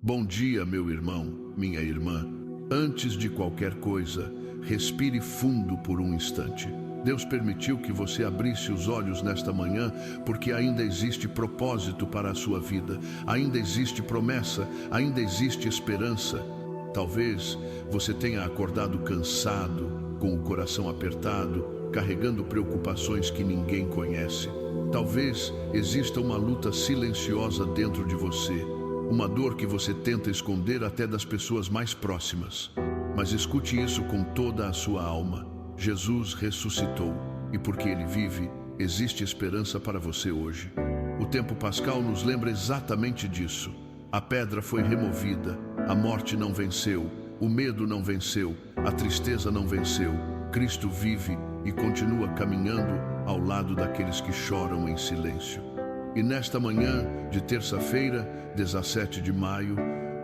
Bom dia, meu irmão, minha irmã. Antes de qualquer coisa, respire fundo por um instante. Deus permitiu que você abrisse os olhos nesta manhã porque ainda existe propósito para a sua vida, ainda existe promessa, ainda existe esperança. Talvez você tenha acordado cansado, com o coração apertado, carregando preocupações que ninguém conhece. Talvez exista uma luta silenciosa dentro de você, uma dor que você tenta esconder até das pessoas mais próximas. Mas escute isso com toda a sua alma. Jesus ressuscitou, e porque Ele vive, existe esperança para você hoje. O tempo pascal nos lembra exatamente disso. A pedra foi removida, a morte não venceu, o medo não venceu, a tristeza não venceu. Cristo vive e continua caminhando ao lado daqueles que choram em silêncio. E nesta manhã de terça-feira, 17 de maio,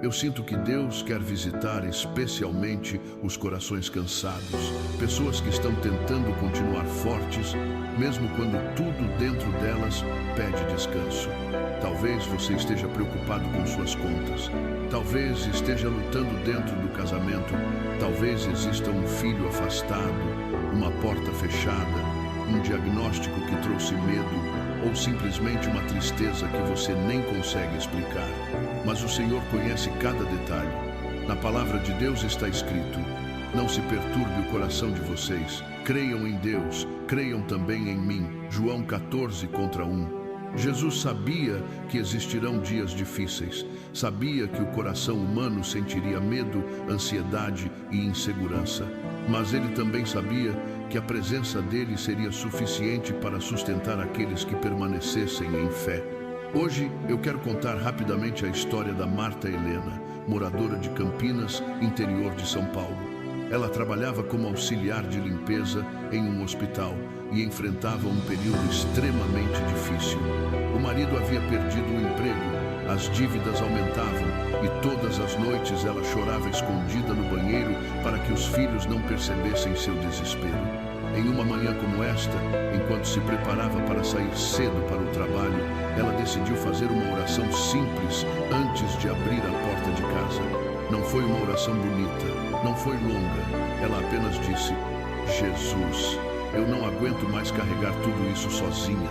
eu sinto que Deus quer visitar especialmente os corações cansados, pessoas que estão tentando continuar fortes, mesmo quando tudo dentro delas pede descanso. Talvez você esteja preocupado com suas contas, talvez esteja lutando dentro do casamento, talvez exista um filho afastado, uma porta fechada, um diagnóstico que trouxe medo, ou simplesmente uma tristeza que você nem consegue explicar. Mas o Senhor conhece cada detalhe. Na palavra de Deus está escrito: não se perturbe o coração de vocês, creiam em Deus, creiam também em mim. João 14:1. Jesus sabia que existirão dias difíceis, sabia que o coração humano sentiria medo, ansiedade e insegurança. Mas ele também sabia que a presença dele seria suficiente para sustentar aqueles que permanecessem em fé. Hoje eu quero contar rapidamente a história da Marta Helena, moradora de Campinas, interior de São Paulo. Ela trabalhava como auxiliar de limpeza em um hospital e enfrentava um período extremamente difícil. O marido havia perdido o emprego, as dívidas aumentavam e todas as noites ela chorava escondida no banheiro para que os filhos não percebessem seu desespero. Em uma manhã como esta, enquanto se preparava para sair cedo para o trabalho, ela decidiu fazer uma oração simples antes de abrir a porta de casa. Não foi uma oração bonita, não foi longa. Ela apenas disse: Jesus, eu não aguento mais carregar tudo isso sozinha.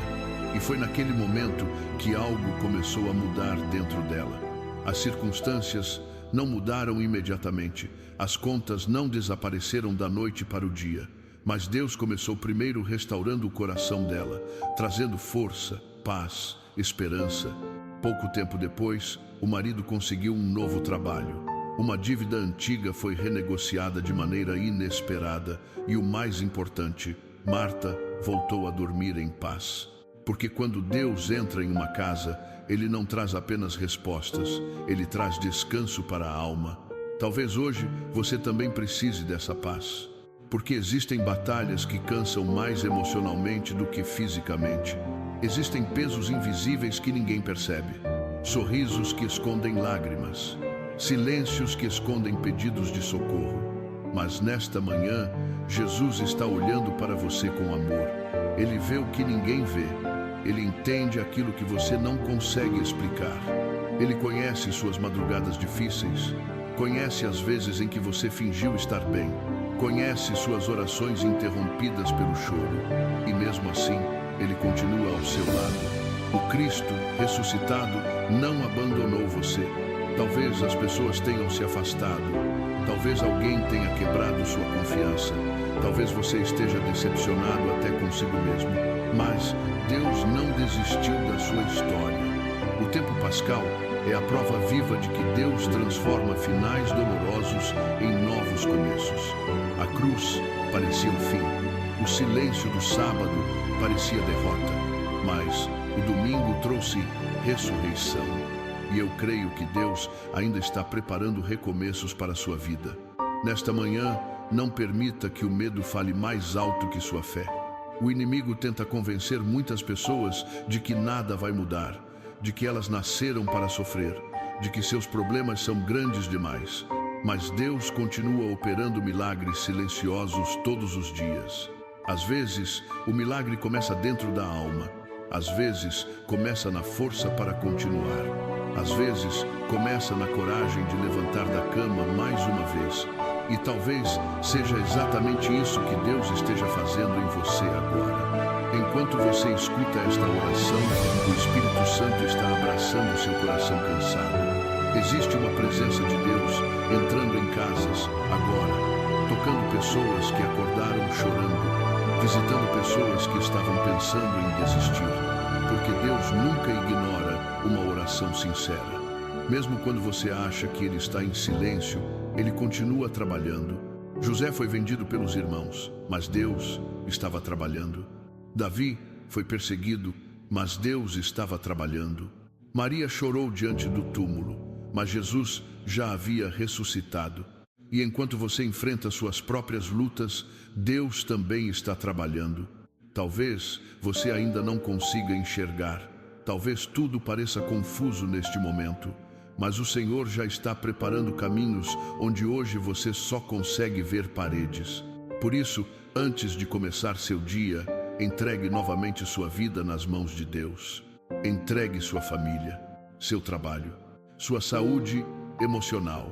E foi naquele momento que algo começou a mudar dentro dela. As circunstâncias não mudaram imediatamente, as contas não desapareceram da noite para o dia. Mas Deus começou primeiro restaurando o coração dela, trazendo força, paz, esperança. Pouco tempo depois, o marido conseguiu um novo trabalho. Uma dívida antiga foi renegociada de maneira inesperada e, o mais importante, Marta voltou a dormir em paz. Porque quando Deus entra em uma casa, Ele não traz apenas respostas, Ele traz descanso para a alma. Talvez hoje você também precise dessa paz. Porque existem batalhas que cansam mais emocionalmente do que fisicamente. Existem pesos invisíveis que ninguém percebe. Sorrisos que escondem lágrimas. Silêncios que escondem pedidos de socorro. Mas nesta manhã, Jesus está olhando para você com amor. Ele vê o que ninguém vê. Ele entende aquilo que você não consegue explicar. Ele conhece suas madrugadas difíceis. Conhece as vezes em que você fingiu estar bem. Conhece suas orações interrompidas pelo choro. E mesmo assim, Ele continua ao seu lado. O Cristo ressuscitado não abandonou você. Talvez as pessoas tenham se afastado. Talvez alguém tenha quebrado sua confiança. Talvez você esteja decepcionado até consigo mesmo. Mas Deus não desistiu da sua história. O tempo pascal é a prova viva de que Deus transforma finais dolorosos em novos começos. A cruz parecia o fim. O silêncio do sábado parecia derrota. Mas o domingo trouxe ressurreição. E eu creio que Deus ainda está preparando recomeços para a sua vida. Nesta manhã, não permita que o medo fale mais alto que sua fé. O inimigo tenta convencer muitas pessoas de que nada vai mudar, de que elas nasceram para sofrer, de que seus problemas são grandes demais. Mas Deus continua operando milagres silenciosos todos os dias. Às vezes, o milagre começa dentro da alma. Às vezes, começa na força para continuar. Às vezes, começa na coragem de levantar da cama mais uma vez. E talvez seja exatamente isso que Deus esteja fazendo em você agora. Enquanto você escuta esta oração, o Espírito Santo está abraçando seu coração cansado. Existe uma presença de Deus entrando em casas, agora, tocando pessoas que acordaram chorando, visitando pessoas que estavam pensando em desistir, porque Deus nunca ignora uma oração sincera. Mesmo quando você acha que Ele está em silêncio, Ele continua trabalhando. José foi vendido pelos irmãos, mas Deus estava trabalhando. Davi foi perseguido, mas Deus estava trabalhando. Maria chorou diante do túmulo, mas Jesus já havia ressuscitado. E enquanto você enfrenta suas próprias lutas, Deus também está trabalhando. Talvez você ainda não consiga enxergar. Talvez tudo pareça confuso neste momento. Mas o Senhor já está preparando caminhos onde hoje você só consegue ver paredes. Por isso, antes de começar seu dia, entregue novamente sua vida nas mãos de Deus. Entregue sua família, seu trabalho, sua saúde emocional,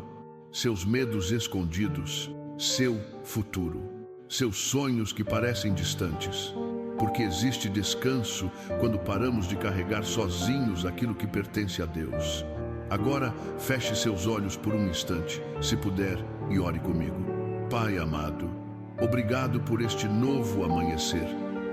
seus medos escondidos, seu futuro, seus sonhos que parecem distantes. Porque existe descanso quando paramos de carregar sozinhos aquilo que pertence a Deus. Agora, feche seus olhos por um instante, se puder, e ore comigo. Pai amado, obrigado por este novo amanhecer.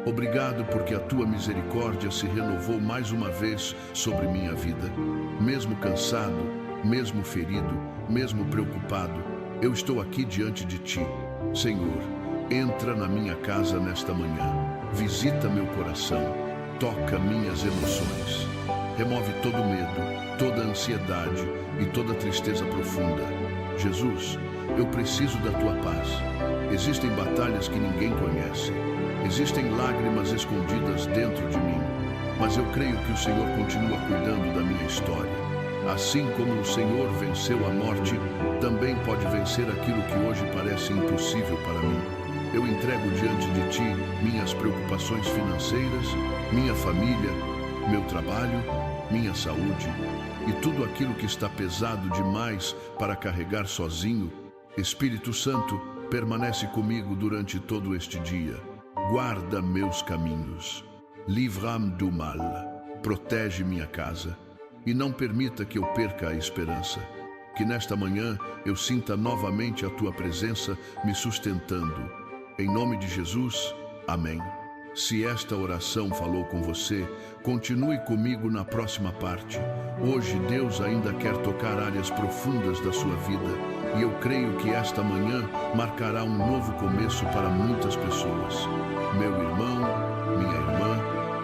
Obrigado porque a Tua misericórdia se renovou mais uma vez sobre minha vida. Mesmo cansado, mesmo ferido, mesmo preocupado, eu estou aqui diante de Ti. Senhor, entra na minha casa nesta manhã. Visita meu coração. Toca minhas emoções. Remove todo medo, toda ansiedade e toda tristeza profunda. Jesus, eu preciso da Tua paz. Existem batalhas que ninguém conhece. Existem lágrimas escondidas dentro de mim. Mas eu creio que o Senhor continua cuidando da minha história. Assim como o Senhor venceu a morte, também pode vencer aquilo que hoje parece impossível para mim. Eu entrego diante de Ti minhas preocupações financeiras, minha família, meu trabalho, minha saúde e tudo aquilo que está pesado demais para carregar sozinho. Espírito Santo, permanece comigo durante todo este dia. Guarda meus caminhos. Livra-me do mal. Protege minha casa. E não permita que eu perca a esperança. Que nesta manhã eu sinta novamente a Tua presença me sustentando. Em nome de Jesus, amém. Se esta oração falou com você, continue comigo na próxima parte. Hoje Deus ainda quer tocar áreas profundas da sua vida, e eu creio que esta manhã marcará um novo começo para muitas pessoas. Meu irmão, minha irmã,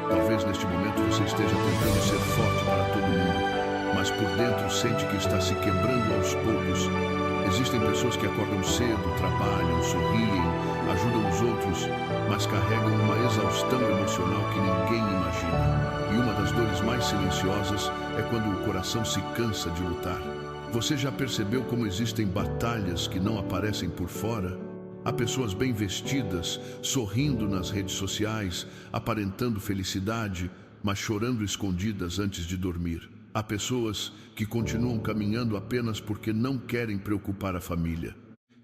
talvez neste momento você esteja tentando ser forte para todo mundo, mas por dentro sente que está se quebrando aos poucos. Existem pessoas que acordam cedo, trabalham, sorriem, ajudam os outros, mas carregam uma exaustão emocional que ninguém imagina. E uma das dores mais silenciosas é quando o coração se cansa de lutar. Você já percebeu como existem batalhas que não aparecem por fora? Há pessoas bem vestidas, sorrindo nas redes sociais, aparentando felicidade, mas chorando escondidas antes de dormir. Há pessoas que continuam caminhando apenas porque não querem preocupar a família.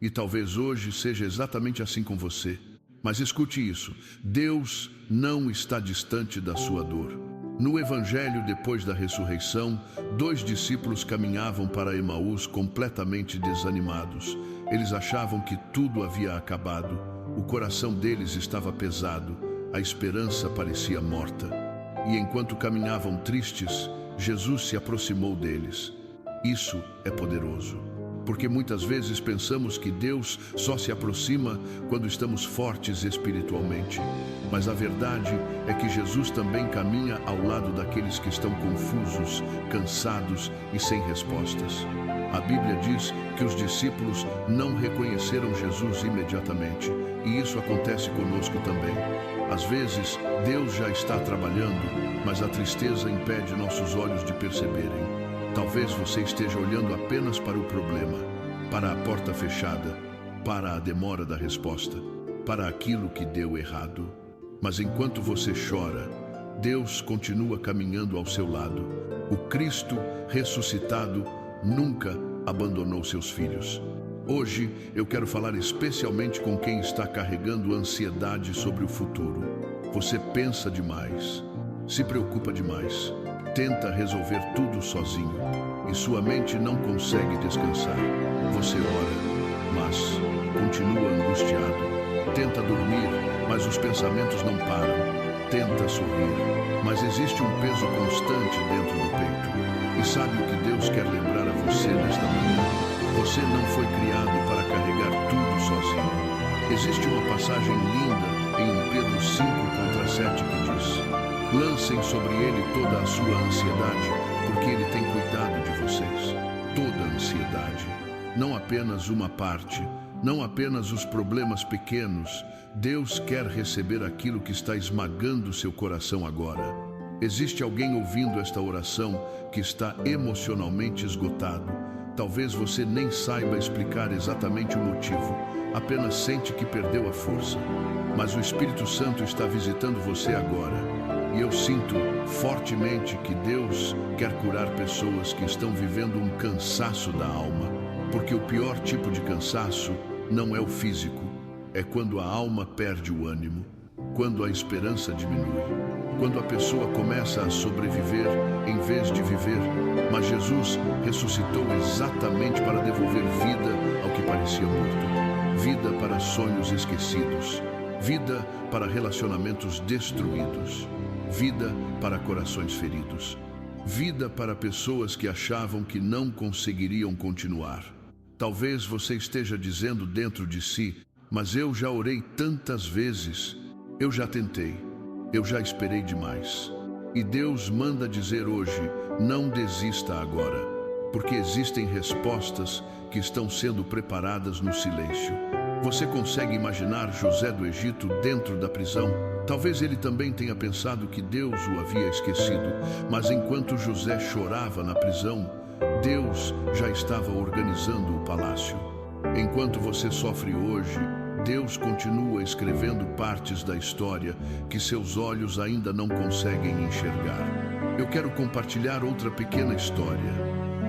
E talvez hoje seja exatamente assim com você. Mas escute isso, Deus não está distante da sua dor. No Evangelho, depois da ressurreição, 2 discípulos caminhavam para Emaús completamente desanimados. Eles achavam que tudo havia acabado. O coração deles estava pesado, a esperança parecia morta. E enquanto caminhavam tristes, Jesus se aproximou deles. Isso é poderoso, porque muitas vezes pensamos que Deus só se aproxima quando estamos fortes espiritualmente. Mas a verdade é que Jesus também caminha ao lado daqueles que estão confusos, cansados e sem respostas. A Bíblia diz que os discípulos não reconheceram Jesus imediatamente, e isso acontece conosco também. Às vezes, Deus já está trabalhando, mas a tristeza impede nossos olhos de perceberem. Talvez você esteja olhando apenas para o problema, para a porta fechada, para a demora da resposta, para aquilo que deu errado. Mas enquanto você chora, Deus continua caminhando ao seu lado. O Cristo ressuscitado nunca abandonou seus filhos. Hoje eu quero falar especialmente com quem está carregando ansiedade sobre o futuro. Você pensa demais, se preocupa demais, tenta resolver tudo sozinho e sua mente não consegue descansar. Você ora, mas continua angustiado. Tenta dormir, mas os pensamentos não param. Tenta sorrir, mas existe um peso constante dentro do peito. E sabe o que Deus quer lembrar a você nesta manhã? Você não foi criado para carregar tudo sozinho. Existe uma passagem linda em Pedro 5:7 que diz: lancem sobre ele toda a sua ansiedade, porque ele tem cuidado de vocês. Toda a ansiedade, não apenas uma parte, não apenas os problemas pequenos. Deus quer receber aquilo que está esmagando seu coração agora. Existe alguém ouvindo esta oração que está emocionalmente esgotado. Talvez você nem saiba explicar exatamente o motivo, apenas sente que perdeu a força. Mas o Espírito Santo está visitando você agora. E eu sinto fortemente que Deus quer curar pessoas que estão vivendo um cansaço da alma. Porque o pior tipo de cansaço não é o físico. É quando a alma perde o ânimo, quando a esperança diminui, quando a pessoa começa a sobreviver em vez de viver. Mas Jesus ressuscitou exatamente para devolver vida ao que parecia morto, vida para sonhos esquecidos, vida para relacionamentos destruídos, vida para corações feridos, vida para pessoas que achavam que não conseguiriam continuar. Talvez você esteja dizendo dentro de si: mas eu já orei tantas vezes, eu já tentei, eu já esperei demais. E Deus manda dizer hoje: não desista agora, porque existem respostas que estão sendo preparadas no silêncio. Você consegue imaginar José do Egito dentro da prisão? Talvez ele também tenha pensado que Deus o havia esquecido, mas enquanto José chorava na prisão, Deus já estava organizando o palácio. Enquanto você sofre hoje, Deus continua escrevendo partes da história que seus olhos ainda não conseguem enxergar. Eu quero compartilhar outra pequena história.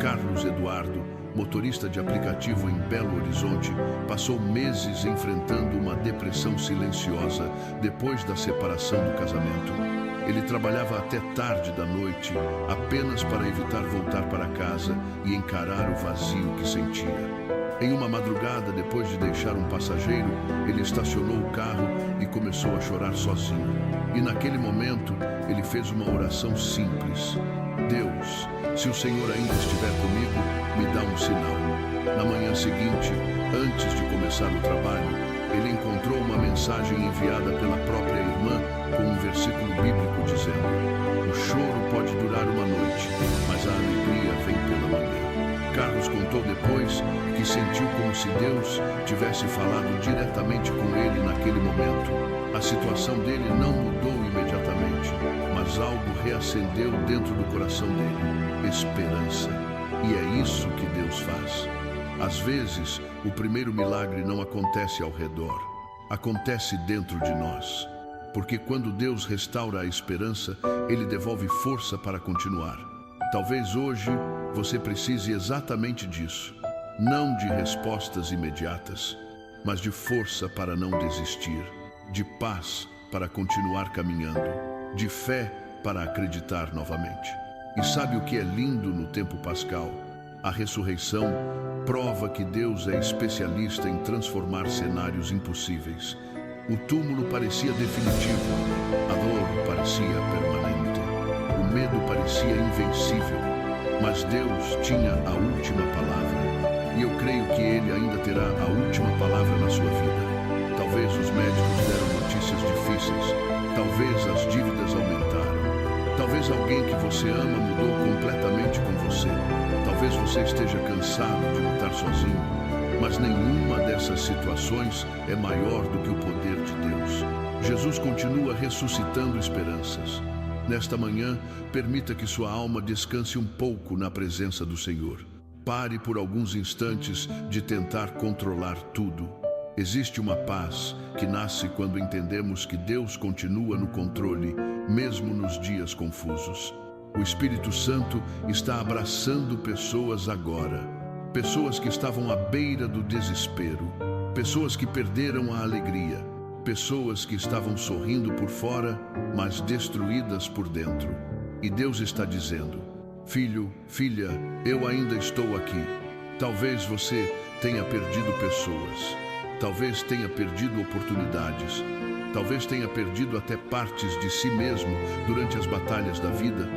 Carlos Eduardo, motorista de aplicativo em Belo Horizonte, passou meses enfrentando uma depressão silenciosa depois da separação do casamento. Ele trabalhava até tarde da noite, apenas para evitar voltar para casa e encarar o vazio que sentia. Em uma madrugada, depois de deixar um passageiro, ele estacionou o carro e começou a chorar sozinho. E naquele momento, ele fez uma oração simples: Deus, se o Senhor ainda estiver comigo, me dá um sinal. Na manhã seguinte, antes de começar o trabalho, ele encontrou uma mensagem enviada pela própria irmã com um versículo bíblico dizendo: o choro pode durar uma noite, mas a alegria vem pela manhã. Carlos contou depois que sentiu como se Deus tivesse falado diretamente com ele naquele momento. A situação dele não mudou imediatamente, mas algo reacendeu dentro do coração dele: esperança. E é isso que Deus faz. Às vezes, o primeiro milagre não acontece ao redor, acontece dentro de nós. Porque quando Deus restaura a esperança, Ele devolve força para continuar. Talvez hoje você precise exatamente disso. Não de respostas imediatas, mas de força para não desistir, de paz para continuar caminhando, de fé para acreditar novamente. E sabe o que é lindo no tempo pascal? A ressurreição prova que Deus é especialista em transformar cenários impossíveis. O túmulo parecia definitivo, a dor parecia permanente, o medo parecia invencível, mas Deus tinha a última palavra, e eu creio que Ele ainda terá a última palavra na sua vida. Talvez os médicos deram notícias difíceis, talvez as dívidas aumentaram, talvez alguém que você ama mudou completamente com você, talvez você esteja cansado de lutar sozinho. Mas nenhuma dessas situações é maior do que o poder de Deus. Jesus continua ressuscitando esperanças. Nesta manhã, permita que sua alma descanse um pouco na presença do Senhor. Pare por alguns instantes de tentar controlar tudo. Existe uma paz que nasce quando entendemos que Deus continua no controle mesmo nos dias confusos. O Espírito Santo está abraçando pessoas agora, pessoas que estavam à beira do desespero, pessoas que perderam a alegria, pessoas que estavam sorrindo por fora, mas destruídas por dentro. E Deus está dizendo: filho, filha, eu ainda estou aqui. Talvez você tenha perdido pessoas, talvez tenha perdido oportunidades, talvez tenha perdido até partes de si mesmo durante as batalhas da vida,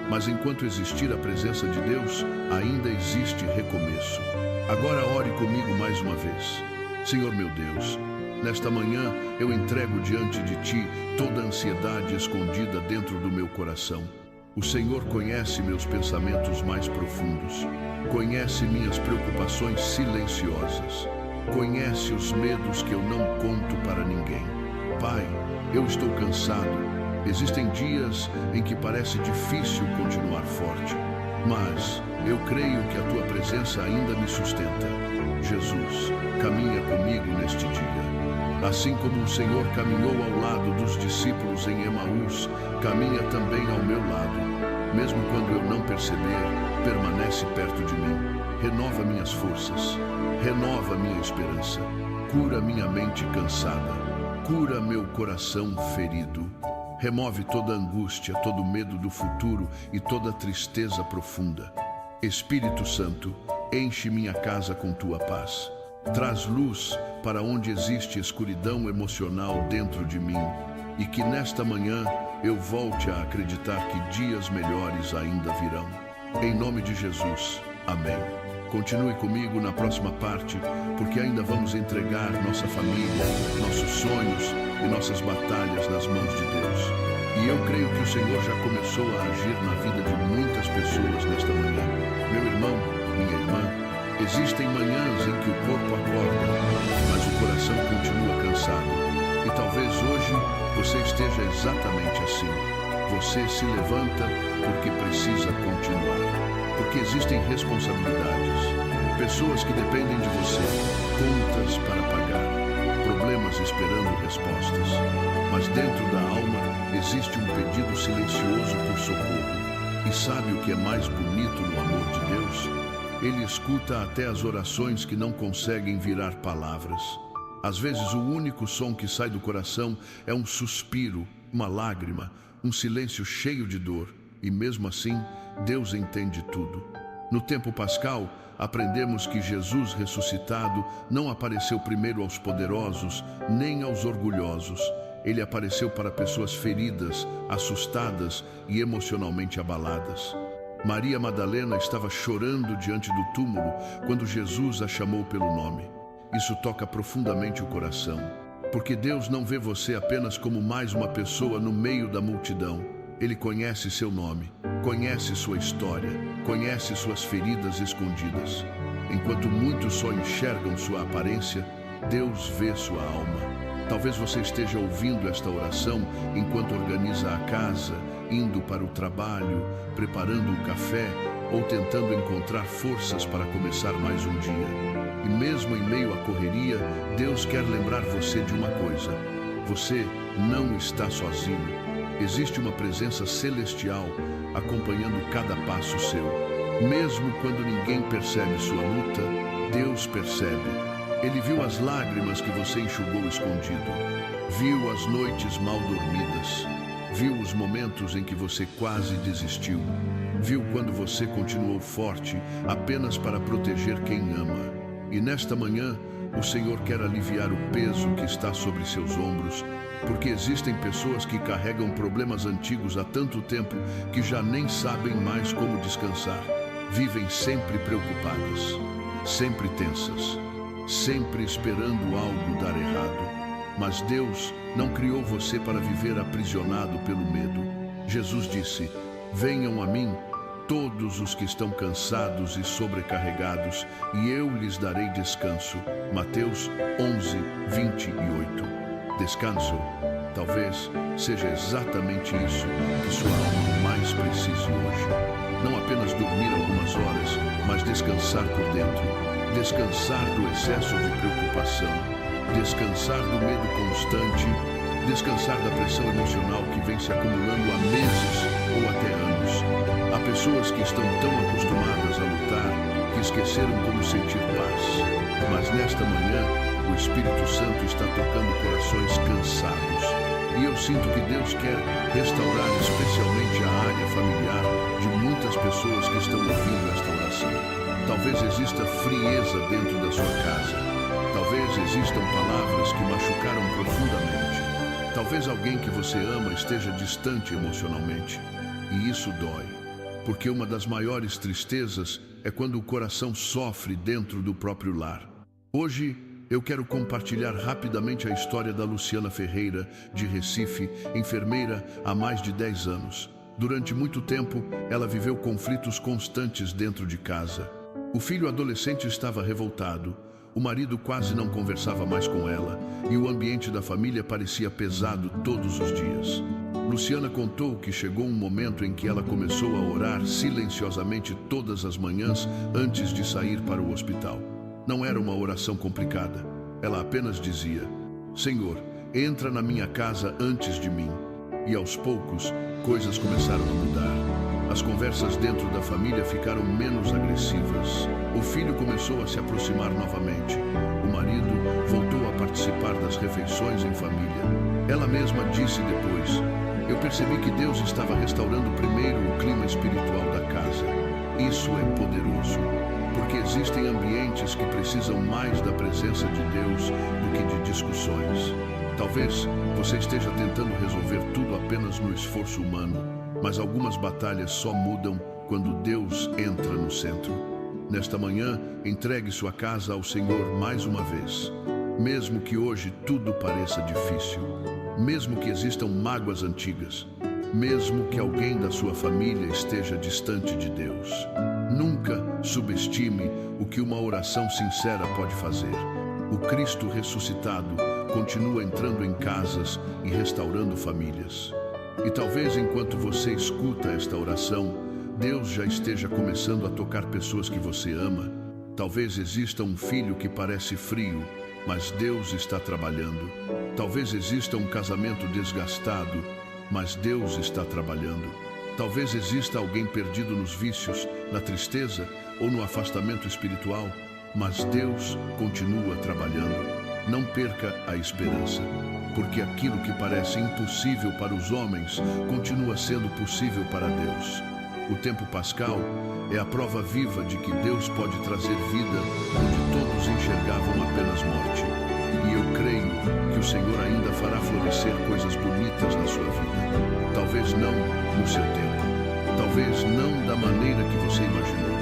mas enquanto existir a presença de Deus, ainda existe recomeço. Agora ore comigo mais uma vez. Senhor meu Deus, nesta manhã eu entrego diante de Ti toda a ansiedade escondida dentro do meu coração. O Senhor conhece meus pensamentos mais profundos, conhece minhas preocupações silenciosas, conhece os medos que eu não conto para ninguém. Pai, eu estou cansado. Existem dias em que parece difícil continuar forte, mas eu creio que a Tua presença ainda me sustenta. Jesus, caminha comigo neste dia. Assim como o Senhor caminhou ao lado dos discípulos em Emaús, caminha também ao meu lado. Mesmo quando eu não perceber, permanece perto de mim. Renova minhas forças, renova minha esperança, cura minha mente cansada, cura meu coração ferido. Remove toda angústia, todo medo do futuro e toda tristeza profunda. Espírito Santo, enche minha casa com Tua paz. Traz luz para onde existe escuridão emocional dentro de mim, e que nesta manhã eu volte a acreditar que dias melhores ainda virão. Em nome de Jesus, amém. Continue comigo na próxima parte, porque ainda vamos entregar nossa família, nossos sonhos e nossas batalhas nas mãos de Deus. E eu creio que o Senhor já começou a agir na vida de muitas pessoas nesta manhã. Meu irmão, minha irmã, existem manhãs em que o corpo acorda, mas o coração continua cansado. E talvez hoje você esteja exatamente assim. Você se levanta porque precisa continuar, porque existem responsabilidades, pessoas que dependem de você, contas para pagar, problemas esperando respostas. Mas dentro da alma existe um pedido silencioso por socorro. E sabe o que é mais bonito no amor de Deus? Ele escuta até as orações que não conseguem virar palavras. Às vezes o único som que sai do coração é um suspiro, uma lágrima, um silêncio cheio de dor. E mesmo assim, Deus entende tudo. No tempo pascal, aprendemos que Jesus ressuscitado não apareceu primeiro aos poderosos, nem aos orgulhosos. Ele apareceu para pessoas feridas, assustadas e emocionalmente abaladas. Maria Madalena estava chorando diante do túmulo quando Jesus a chamou pelo nome. Isso toca profundamente o coração, porque Deus não vê você apenas como mais uma pessoa no meio da multidão. Ele conhece seu nome, conhece sua história, conhece suas feridas escondidas. Enquanto muitos só enxergam sua aparência, Deus vê sua alma. Talvez você esteja ouvindo esta oração enquanto organiza a casa, indo para o trabalho, preparando o café ou tentando encontrar forças para começar mais um dia. E mesmo em meio à correria, Deus quer lembrar você de uma coisa: você não está sozinho. Existe uma presença celestial acompanhando cada passo seu. Mesmo quando ninguém percebe sua luta, Deus percebe. Ele viu as lágrimas que você enxugou escondido, viu as noites mal dormidas, viu os momentos em que você quase desistiu, viu quando você continuou forte apenas para proteger quem ama. E nesta manhã, o Senhor quer aliviar o peso que está sobre seus ombros, porque existem pessoas que carregam problemas antigos há tanto tempo que já nem sabem mais como descansar. Vivem sempre preocupadas, sempre tensas, sempre esperando algo dar errado. Mas Deus não criou você para viver aprisionado pelo medo. Jesus disse: venham a mim todos os que estão cansados e sobrecarregados, e eu lhes darei descanso. Mateus 11, 28. Descanso, talvez seja exatamente isso que sua alma mais precise hoje. Não apenas dormir algumas horas, mas descansar por dentro. Descansar do excesso de preocupação, descansar do medo constante descansar da pressão emocional que vem se acumulando há meses ou até anos. Há pessoas que estão tão acostumadas a lutar que esqueceram como sentir paz. Mas nesta manhã, o Espírito Santo está tocando corações cansados. E eu sinto que Deus quer restaurar especialmente a área familiar de muitas pessoas que estão ouvindo esta oração. Talvez exista frieza dentro da sua casa. Talvez existam palavras que machucaram profundamente. Talvez alguém que você ama esteja distante emocionalmente. E isso dói, porque uma das maiores tristezas é quando o coração sofre dentro do próprio lar. Hoje, eu quero compartilhar rapidamente a história da Luciana Ferreira, de Recife, enfermeira há mais de 10 anos. Durante muito tempo, ela viveu conflitos constantes dentro de casa. O filho adolescente estava revoltado, o marido quase não conversava mais com ela e o ambiente da família parecia pesado todos os dias. Luciana contou que chegou um momento em que ela começou a orar silenciosamente todas as manhãs antes de sair para o hospital. Não era uma oração complicada. Ela apenas dizia: Senhor, entra na minha casa antes de mim. E aos poucos, coisas começaram a mudar. As conversas dentro da família ficaram menos agressivas. O filho começou a se aproximar novamente. O marido voltou a participar das refeições em família. Ela mesma disse depois: eu percebi que Deus estava restaurando primeiro o clima espiritual da casa. Isso é poderoso, porque existem ambientes que precisam mais da presença de Deus do que de discussões. Talvez você esteja tentando resolver tudo apenas no esforço humano, mas algumas batalhas só mudam quando Deus entra no centro. Nesta manhã, entregue sua casa ao Senhor mais uma vez. Mesmo que hoje tudo pareça difícil, mesmo que existam mágoas antigas, mesmo que alguém da sua família esteja distante de Deus, nunca subestime o que uma oração sincera pode fazer. O Cristo ressuscitado continua entrando em casas e restaurando famílias. E talvez enquanto você escuta esta oração, Deus já esteja começando a tocar pessoas que você ama. Talvez exista um filho que parece frio, mas Deus está trabalhando. Talvez exista um casamento desgastado, mas Deus está trabalhando. Talvez exista alguém perdido nos vícios, na tristeza ou no afastamento espiritual, mas Deus continua trabalhando. Não perca a esperança, porque aquilo que parece impossível para os homens continua sendo possível para Deus. O tempo pascal é a prova viva de que Deus pode trazer vida onde todos enxergavam apenas morte. E eu creio que o Senhor ainda fará florescer coisas bonitas na sua vida. Talvez não no seu tempo, talvez não da maneira que você imaginou,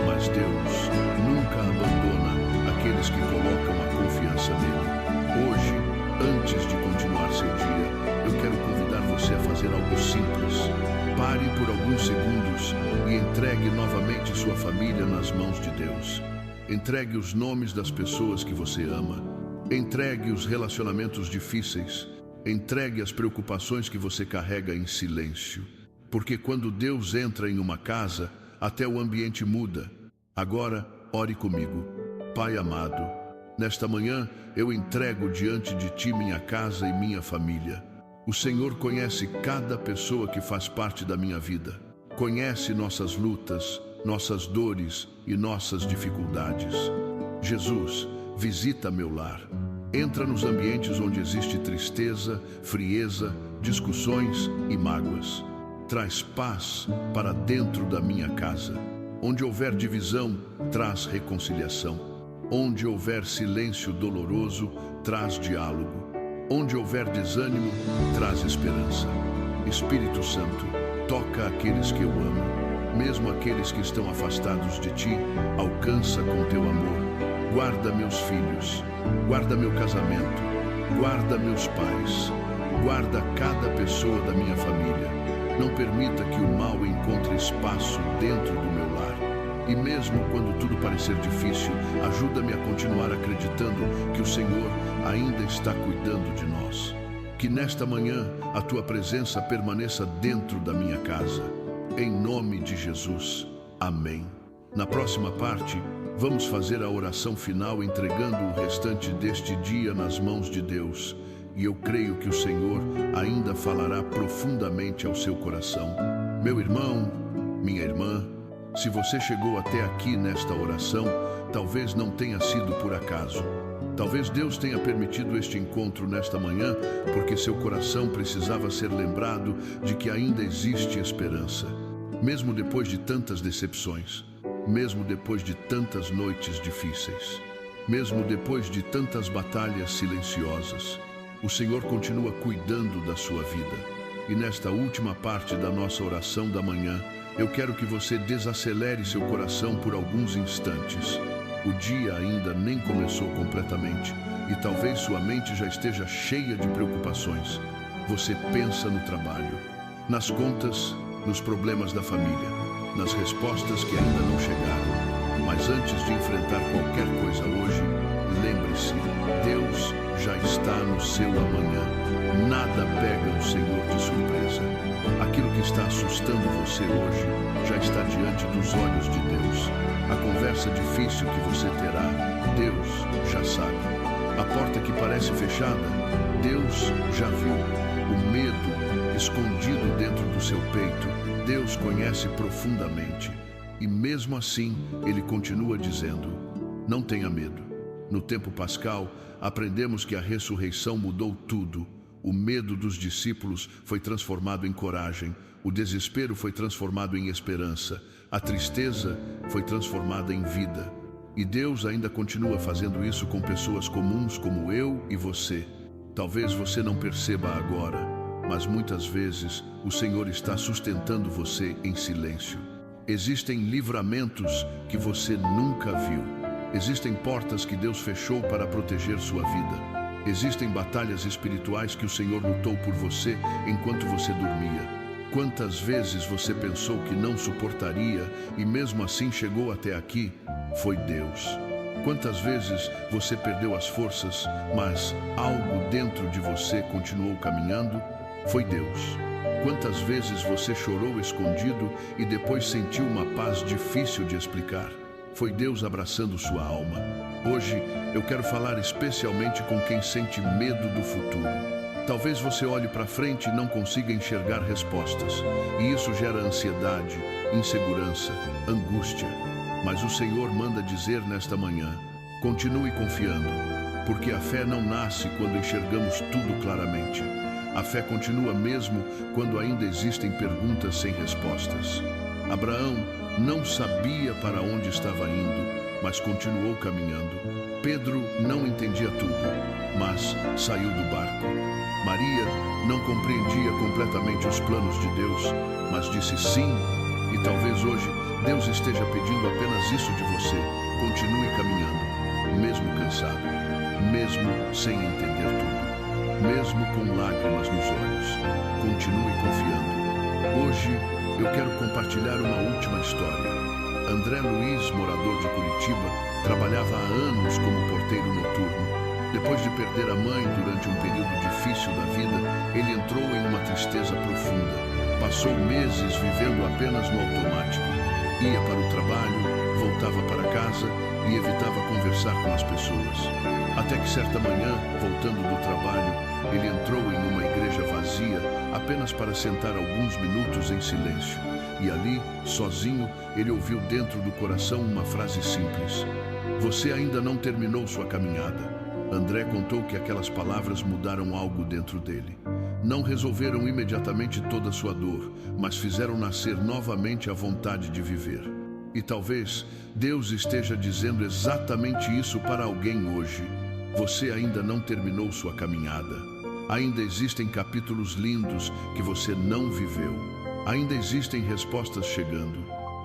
mas Deus nunca abandona aqueles que colocam a confiança nele. Hoje, antes de continuar seu dia, eu quero convidar você a fazer algo simples. Pare por alguns segundos e entregue novamente sua família nas mãos de Deus. Entregue os nomes das pessoas que você ama. Entregue os relacionamentos difíceis. Entregue as preocupações que você carrega em silêncio. Porque quando Deus entra em uma casa, até o ambiente muda. Agora, ore comigo. Pai amado, nesta manhã eu entrego diante de Ti minha casa e minha família. O Senhor conhece cada pessoa que faz parte da minha vida. Conhece nossas lutas, nossas dores e nossas dificuldades. Jesus, visita meu lar. Entra nos ambientes onde existe tristeza, frieza, discussões e mágoas. Traz paz para dentro da minha casa. Onde houver divisão, traz reconciliação. Onde houver silêncio doloroso, traz diálogo. Onde houver desânimo, traz esperança. Espírito Santo, toca aqueles que eu amo. Mesmo aqueles que estão afastados de Ti, alcança com Teu amor. Guarda meus filhos, guarda meu casamento, guarda meus pais, guarda cada pessoa da minha família. Não permita que o mal encontre espaço dentro do meu lar. E mesmo quando tudo parecer difícil, ajuda-me a continuar acreditando que o Senhor ainda está cuidando de nós. Que nesta manhã a Tua presença permaneça dentro da minha casa. Em nome de Jesus. Amém. Na próxima parte, vamos fazer a oração final entregando o restante deste dia nas mãos de Deus. e eu creio que o Senhor ainda falará profundamente ao seu coração. Meu irmão, minha irmã, se você chegou até aqui nesta oração, talvez não tenha sido por acaso. Talvez Deus tenha permitido este encontro nesta manhã porque seu coração precisava ser lembrado de que ainda existe esperança. Mesmo depois de tantas decepções, mesmo depois de tantas noites difíceis, mesmo depois de tantas batalhas silenciosas, o Senhor continua cuidando da sua vida. E nesta última parte da nossa oração da manhã, eu quero que você desacelere seu coração por alguns instantes. O dia ainda nem começou completamente e talvez sua mente já esteja cheia de preocupações. Você pensa no trabalho, nas contas, nos problemas da família, nas respostas que ainda não chegaram. Mas antes de enfrentar qualquer coisa hoje, lembre-se, Deus já está no seu amanhã. Nada pega o Senhor de surpresa. Aquilo que está assustando você hoje já está diante dos olhos de Deus. A conversa difícil que você terá, Deus já sabe. A porta que parece fechada, Deus já viu. O medo escondido dentro do seu peito, Deus conhece profundamente. E mesmo assim, Ele continua dizendo, não tenha medo. No tempo pascal, aprendemos que a ressurreição mudou tudo. O medo dos discípulos foi transformado em coragem, o desespero foi transformado em esperança, a tristeza foi transformada em vida. E Deus ainda continua fazendo isso com pessoas comuns como eu e você. Talvez você não perceba agora, mas muitas vezes o Senhor está sustentando você em silêncio. Existem livramentos que você nunca viu. Existem portas que Deus fechou para proteger sua vida. Existem batalhas espirituais que o Senhor lutou por você enquanto você dormia. Quantas vezes você pensou que não suportaria e mesmo assim chegou até aqui? Foi Deus. Quantas vezes você perdeu as forças, mas algo dentro de você continuou caminhando? Foi Deus. Quantas vezes você chorou escondido e depois sentiu uma paz difícil de explicar? Foi Deus abraçando sua alma. Hoje eu quero falar especialmente com quem sente medo do futuro. Talvez você olhe para frente e não consiga enxergar respostas, e isso gera ansiedade, insegurança, angústia. Mas o Senhor manda dizer nesta manhã, continue confiando, porque a fé não nasce quando enxergamos tudo claramente. A fé continua mesmo quando ainda existem perguntas sem respostas. Abraão não sabia para onde estava indo, mas continuou caminhando. Pedro não entendia tudo, mas saiu do barco. Maria não compreendia completamente os planos de Deus, mas disse sim. E talvez hoje Deus esteja pedindo apenas isso de você. Continue caminhando, mesmo cansado, mesmo sem entender tudo, mesmo com lágrimas nos olhos. Continue confiando. Hoje eu quero compartilhar uma última história. André Luiz, morador de Curitiba, trabalhava há anos como porteiro noturno. Depois de perder a mãe durante um período difícil da vida, ele entrou em uma tristeza profunda. Passou meses vivendo apenas no automático. Ia para o trabalho, voltava para casa e evitava conversar com as pessoas. Até que certa manhã, voltando do trabalho, ele entrou em uma igreja vazia apenas para sentar alguns minutos em silêncio. E ali, sozinho, ele ouviu dentro do coração uma frase simples. Você ainda não terminou sua caminhada. André contou que aquelas palavras mudaram algo dentro dele. Não resolveram imediatamente toda a sua dor, mas fizeram nascer novamente a vontade de viver. E talvez Deus esteja dizendo exatamente isso para alguém hoje. Você ainda não terminou sua caminhada. Ainda existem capítulos lindos que você não viveu. Ainda existem respostas chegando.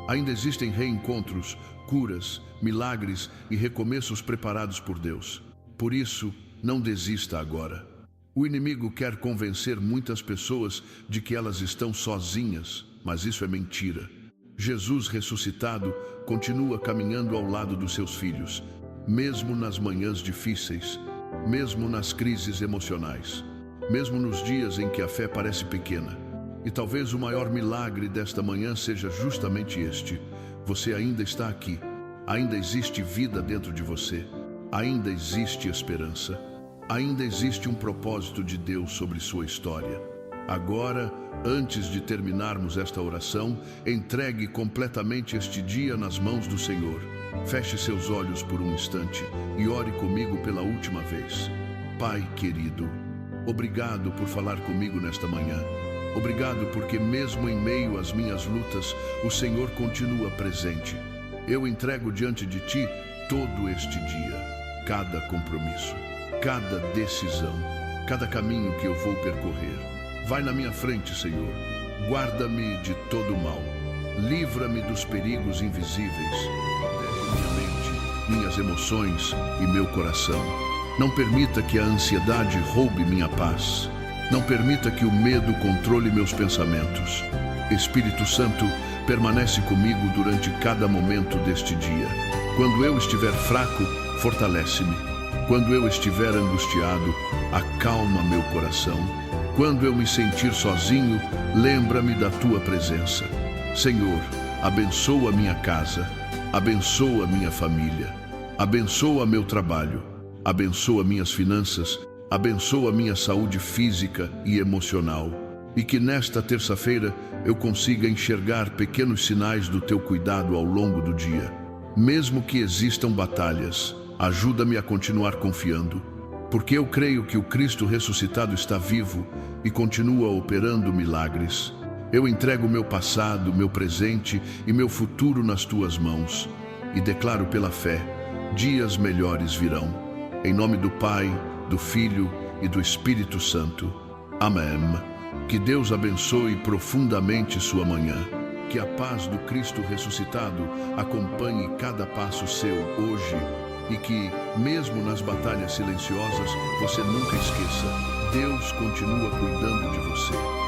Ainda existem reencontros, curas, milagres e recomeços preparados por Deus. Por isso, não desista agora. O inimigo quer convencer muitas pessoas de que elas estão sozinhas, mas isso é mentira. Jesus ressuscitado continua caminhando ao lado dos seus filhos, mesmo nas manhãs difíceis, mesmo nas crises emocionais, mesmo nos dias em que a fé parece pequena. E talvez o maior milagre desta manhã seja justamente este. Você ainda está aqui. Ainda existe vida dentro de você. Ainda existe esperança. Ainda existe um propósito de Deus sobre sua história. Agora, antes de terminarmos esta oração, entregue completamente este dia nas mãos do Senhor. Feche seus olhos por um instante e ore comigo pela última vez. Pai querido, obrigado por falar comigo nesta manhã. Obrigado porque mesmo em meio às minhas lutas, o Senhor continua presente. Eu entrego diante de Ti todo este dia, cada compromisso, cada decisão, cada caminho que eu vou percorrer. Vai na minha frente, Senhor. Guarda-me de todo mal. Livra-me dos perigos invisíveis. Protege minha mente, minhas emoções e meu coração. Não permita que a ansiedade roube minha paz. Não permita que o medo controle meus pensamentos. Espírito Santo, permanece comigo durante cada momento deste dia. Quando eu estiver fraco, fortalece-me. Quando eu estiver angustiado, acalma meu coração. Quando eu me sentir sozinho, lembra-me da Tua presença. Senhor, abençoa minha casa, abençoa minha família, abençoa meu trabalho, abençoa minhas finanças, abençoa minha saúde física e emocional. E que nesta terça-feira eu consiga enxergar pequenos sinais do Teu cuidado ao longo do dia. Mesmo que existam batalhas, ajuda-me a continuar confiando, porque eu creio que o Cristo ressuscitado está vivo e continua operando milagres. Eu entrego meu passado, meu presente e meu futuro nas Tuas mãos e declaro pela fé, dias melhores virão. Em nome do Pai, do Filho e do Espírito Santo. Amém. Que Deus abençoe profundamente sua manhã. Que a paz do Cristo ressuscitado acompanhe cada passo seu hoje e que, mesmo nas batalhas silenciosas, você nunca esqueça, Deus continua cuidando de você.